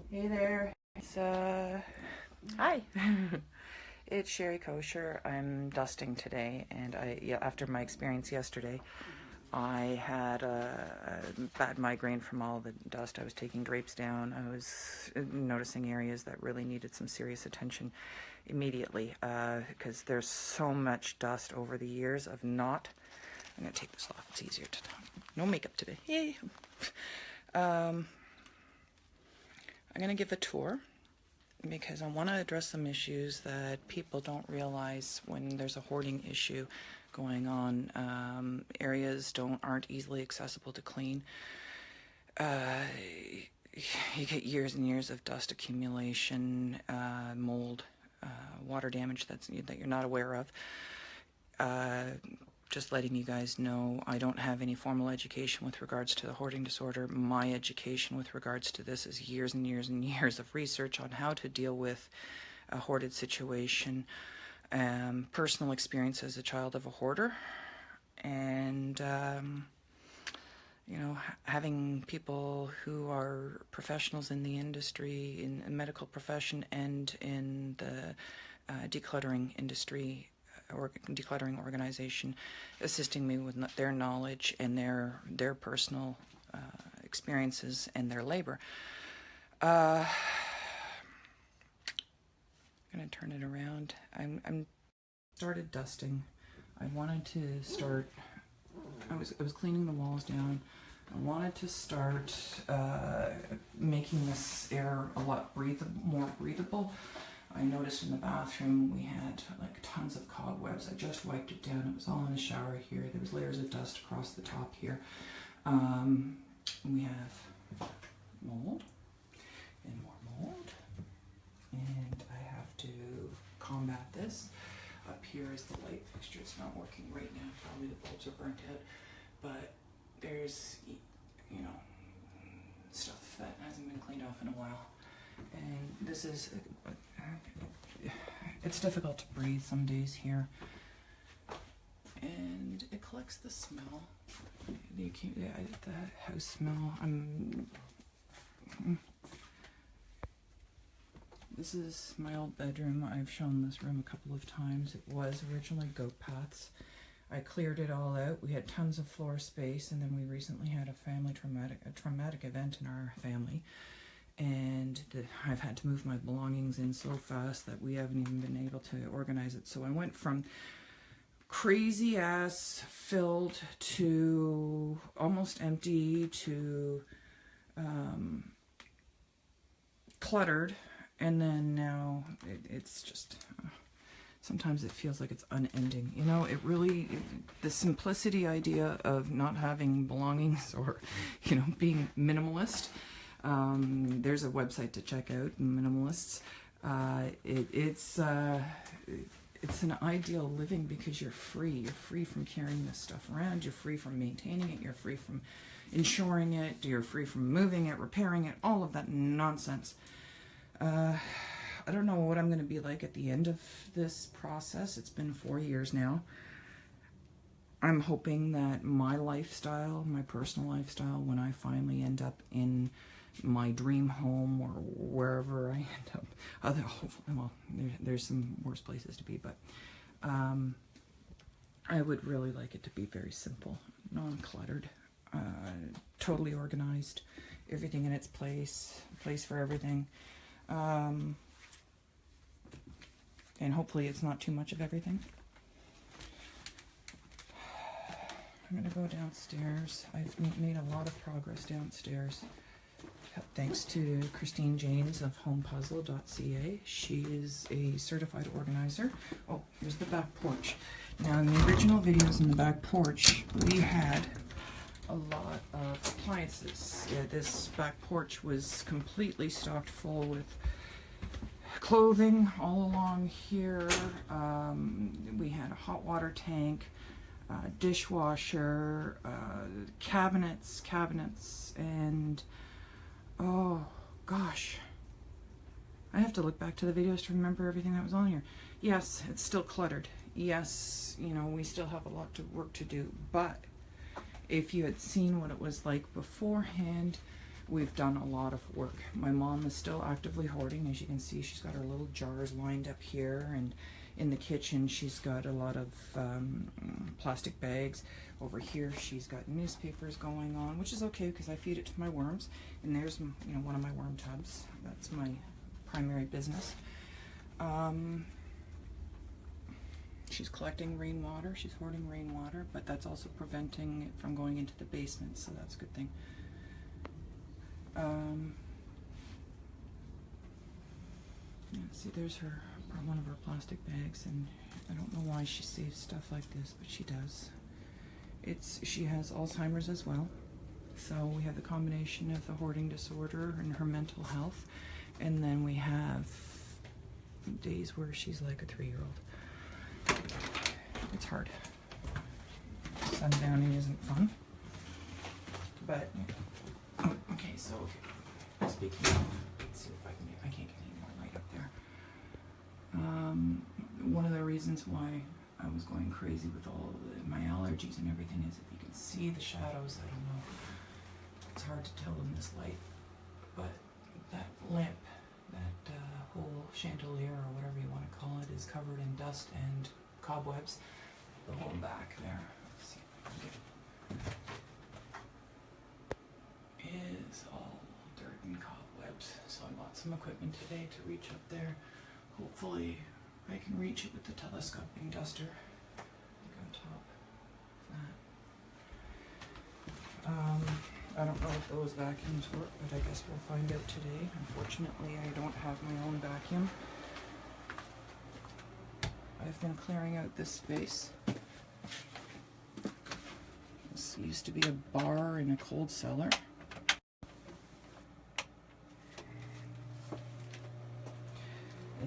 Hey there. It's hi. It's Sherry Kosher. I'm dusting today, and after my experience yesterday, I had a bad migraine from all the dust. I was taking drapes down. I was noticing areas that really needed some serious attention immediately, because there's so much dust over the years of not. I'm gonna take this off. It's easier to talk. No makeup today. Yay. I'm going to give a tour because I want to address some issues that people don't realize when there's a hoarding issue going on. Areas aren't easily accessible to clean. You get years and years of dust accumulation, mold, water damage that you're not aware of. Just letting you guys know, I don't have any formal education with regards to the hoarding disorder. My education with regards to this is years and years and years of research on how to deal with a hoarded situation, personal experience as a child of a hoarder, and having people who are professionals in the industry, in the medical profession and in the decluttering industry or decluttering organization, assisting me with their knowledge and their personal experiences and their labor. I'm gonna turn it around. I'm started dusting. I wanted to start. I was cleaning the walls down. I wanted to start making this air a lot more breathable. I noticed in the bathroom we had like tons of cobwebs. I just wiped it down. It was all in the shower here. There was layers of dust across the top here. We have mold and more mold. And I have to combat this. Up here is the light fixture. It's not working right now. Probably the bulbs are burnt out. But there's, stuff that hasn't been cleaned off in a while. And this is, it's difficult to breathe some days here. And it collects the smell, the house smell. This is my old bedroom. I've shown this room a couple of times. It was originally goat paths. I cleared it all out. We had tons of floor space, and then we recently had a traumatic event in our family. And I've had to move my belongings in so fast that we haven't even been able to organize it. So I went from crazy ass filled to almost empty to cluttered, and then now it's just sometimes it feels like it's unending. It really, the simplicity idea of not having belongings or being minimalist. There's a website to check out, Minimalists. It's an ideal living because you're free. You're free from carrying this stuff around. You're free from maintaining it. You're free from insuring it. You're free from moving it, repairing it, all of that nonsense. I don't know what I'm going to be like at the end of this process. It's been 4 years now. I'm hoping that my lifestyle, my personal lifestyle, when I finally end up in my dream home or wherever I end up, there's some worse places to be, but I would really like it to be very simple, non-cluttered, totally organized, everything in its place for everything, and hopefully it's not too much of everything. I'm going to go downstairs. I've made a lot of progress downstairs. Thanks to Christine Janes of homepuzzle.ca. She is a certified organizer. Oh, here's the back porch. Now, in the original videos in the back porch, we had a lot of appliances. Yeah, this back porch was completely stocked full with clothing all along here. We had a hot water tank, dishwasher, cabinets, and oh gosh, I have to look back to the videos to remember everything that was on here. Yes, it's still cluttered. Yes, we still have a lot of work to do, but if you had seen what it was like beforehand, we've done a lot of work. My mom is still actively hoarding. As you can see, she's got her little jars lined up here, and in the kitchen she's got a lot of plastic bags. Over here she's got newspapers going on, which is okay because I feed it to my worms. And there's, you know, one of my worm tubs. That's my primary business. She's collecting rainwater. She's hoarding rainwater, but that's also preventing it from going into the basement, so that's a good thing. Yeah, see, there's one of her plastic bags, and I don't know why she saves stuff like this, but she does. She has Alzheimer's as well, so we have the combination of the hoarding disorder and her mental health, and then we have days where she's like a 3-year-old. It's hard. Sundowning isn't fun, but okay. So speaking of, let's see if I can't get any more light up there. One of the reasons why I was going crazy with all of my allergies and everything is if you can see the shadows. I don't know. It's hard to tell in this light, but that lamp, that whole chandelier or whatever you want to call it, is covered in dust and cobwebs. The whole back there, let's see if I can get it, is all dirt and cobwebs. So I bought some equipment today to reach up there. Hopefully I can reach it with the telescoping duster. Like on top of that. I don't know if those vacuums work, but I guess we'll find out today. Unfortunately, I don't have my own vacuum. I've been clearing out this space. This used to be a bar in a cold cellar.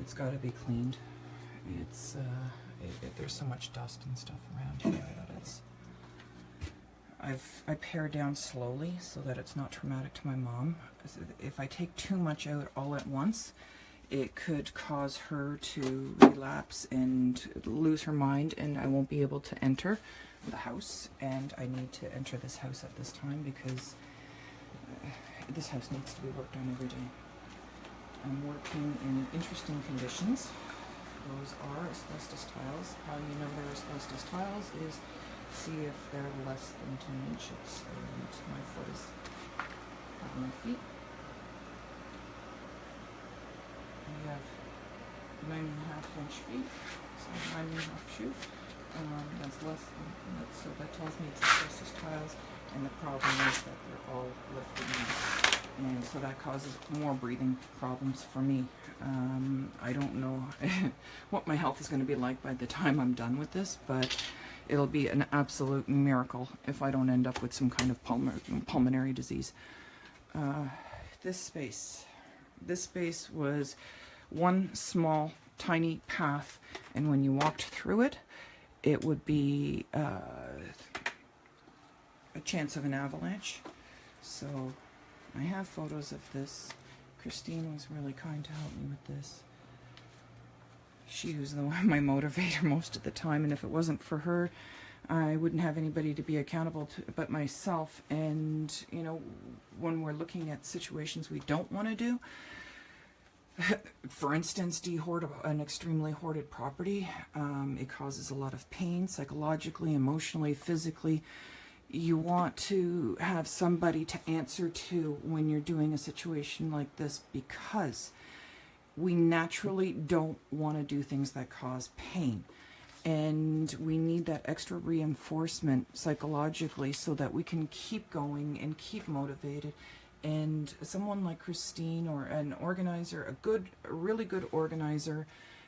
It's got to be cleaned. It's there's so much dust and stuff around here that it's. I pare down slowly so that it's not traumatic to my mom. If I take too much out all at once, it could cause her to relapse and lose her mind, and I won't be able to enter the house. And I need to enter this house at this time because this house needs to be worked on every day. I'm working in interesting conditions. Those are asbestos tiles. How you know they're asbestos tiles is see if they're less than 2 inches. And my foot is at my feet. We have 9.5 inch feet, so 9.5 shoe. That's less than, so that tells me it's asbestos tiles, and the problem is that they're all lifting, and so that causes more breathing problems for me. I don't know what my health is going to be like by the time I'm done with this, but it'll be an absolute miracle if I don't end up with some kind of pulmonary disease. This space was one small tiny path, and when you walked through it, it would be a chance of an avalanche. So I have photos of this. Christine was really kind to help me with this. She was my motivator most of the time, and if it wasn't for her, I wouldn't have anybody to be accountable to but myself. And you know, when we're looking at situations we don't want to do, for instance, dehoard an extremely hoarded property, it causes a lot of pain psychologically, emotionally, physically. You want to have somebody to answer to when you're doing a situation like this, because we naturally don't want to do things that cause pain. And we need that extra reinforcement psychologically so that we can keep going and keep motivated. And someone like Christine, or an organizer, a really good organizer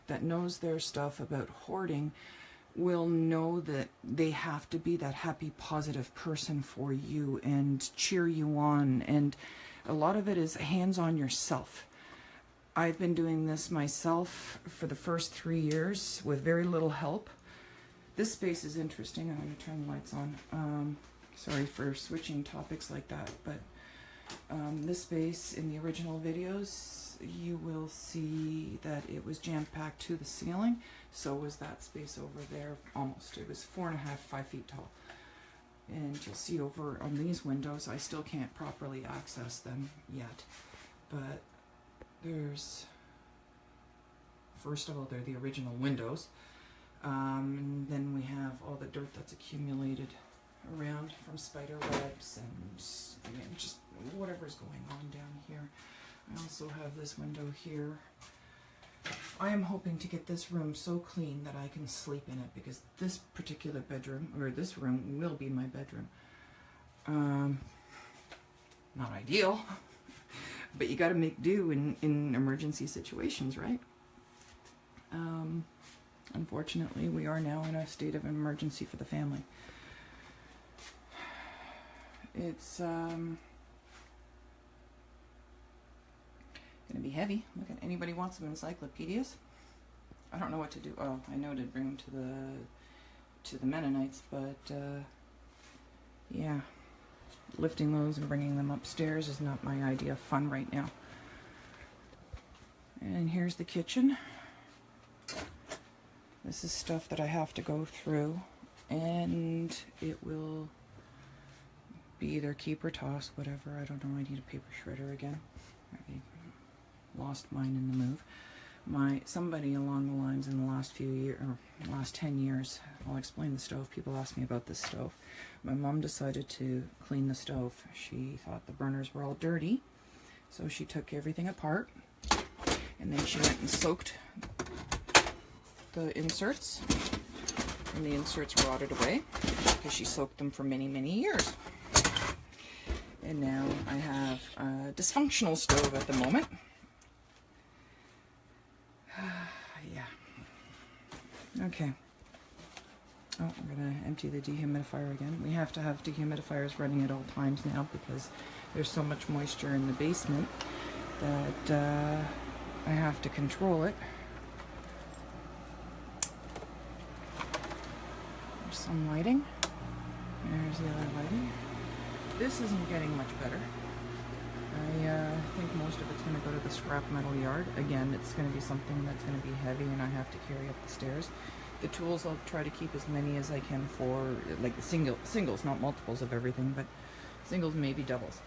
that knows their stuff about hoarding, will know that they have to be that happy, positive person for you and cheer you on. And a lot of it is hands on yourself. I've been doing this myself for the first 3 years with very little help. This space is interesting. I'm going to turn the lights on. Sorry for switching topics like that, but this space in the original videos, you will see that it was jam-packed to the ceiling. So was that space over there, almost. It was 4.5, 5 feet tall. And you'll see over on these windows, I still can't properly access them yet. But there's, first of all, they're the original windows. And then we have all the dirt that's accumulated around from spider webs and just whatever's going on down here. I also have this window here. I am hoping to get this room so clean that I can sleep in it, because this particular bedroom, or this room, will be my bedroom. Not ideal, but you got to make do in emergency situations, right? Unfortunately, we are now in a state of emergency for the family. It's going to be heavy. Look at, anybody want some encyclopedias? I don't know what to do. Oh, I know to bring them to the Mennonites, but yeah, lifting those and bringing them upstairs is not my idea of fun right now. And here's the kitchen. This is stuff that I have to go through, and it will be either keep or toss, whatever. I don't know. I need a paper shredder again. I lost mine in the move. Somebody along the lines in the last few years, or last 10 years, I'll explain the stove. People ask me about this stove. My mom decided to clean the stove. She thought the burners were all dirty, so she took everything apart, and then she went and soaked the inserts, and the inserts rotted away because she soaked them for many, many years. And now I have a dysfunctional stove at the moment. Yeah. Okay. Oh, I'm going to empty the dehumidifier again. We have to have dehumidifiers running at all times now because there's so much moisture in the basement that I have to control it. There's some lighting. There's the other lighting. This isn't getting much better. I think most of it's going to go to the scrap metal yard. Again, it's going to be something that's going to be heavy and I have to carry up the stairs. The tools, I'll try to keep as many as I can for, like the singles, not multiples of everything, but singles, maybe doubles.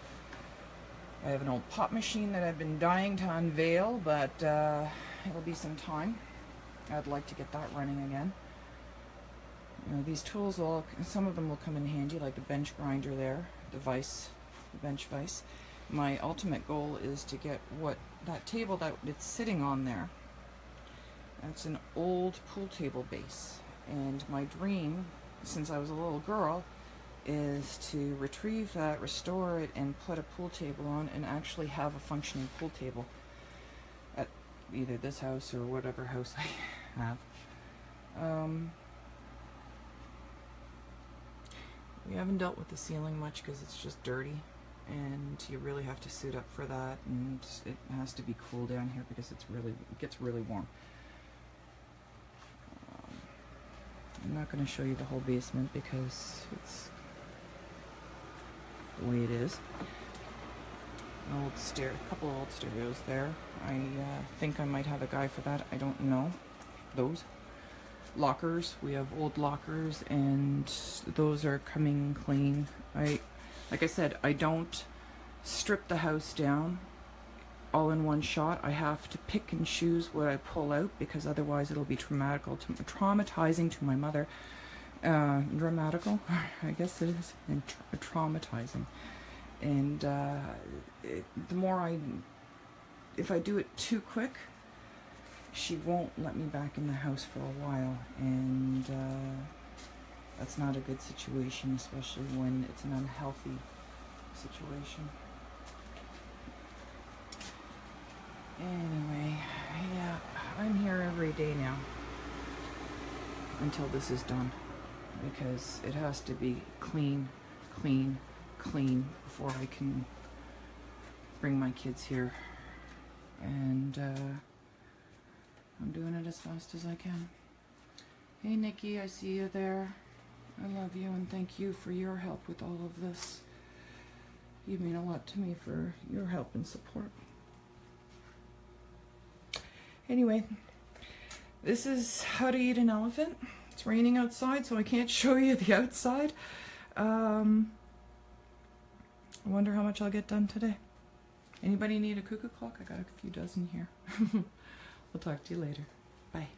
I have an old pop machine that I've been dying to unveil, but it'll be some time. I'd like to get that running again. You know, these tools, some of them will come in handy, like the bench grinder there, the bench vise. My ultimate goal is to get that table that it's sitting on there. That's an old pool table base, and my dream, since I was a little girl, is to retrieve that, restore it, and put a pool table on, and actually have a functioning pool table at either this house or whatever house I have. We haven't dealt with the ceiling much because it's just dirty, and you really have to suit up for that, and it has to be cool down here because it gets really warm. I'm not going to show you the whole basement because it's the way it is. An old couple of old stereos there. I think I might have a guy for that. I don't know. Those lockers, we have old lockers, and those are coming clean. Like I said, I don't strip the house down all in one shot. I have to pick and choose what I pull out because otherwise it'll be traumatizing to my mother. Dramatical, I guess it is, and traumatizing. And if I do it too quick, she won't let me back in the house for a while, and that's not a good situation, especially when it's an unhealthy situation. Anyway, yeah, I'm here every day now until this is done, because it has to be clean before I can bring my kids here, and I'm doing it as fast as I can. Hey Nikki, I see you there. I love you and thank you for your help with all of this. You mean a lot to me for your help and support. Anyway, this is How to Eat an Elephant. It's raining outside, so I can't show you the outside. I wonder how much I'll get done today. Anybody need a cuckoo clock? I got a few dozen here. We'll talk to you later. Bye.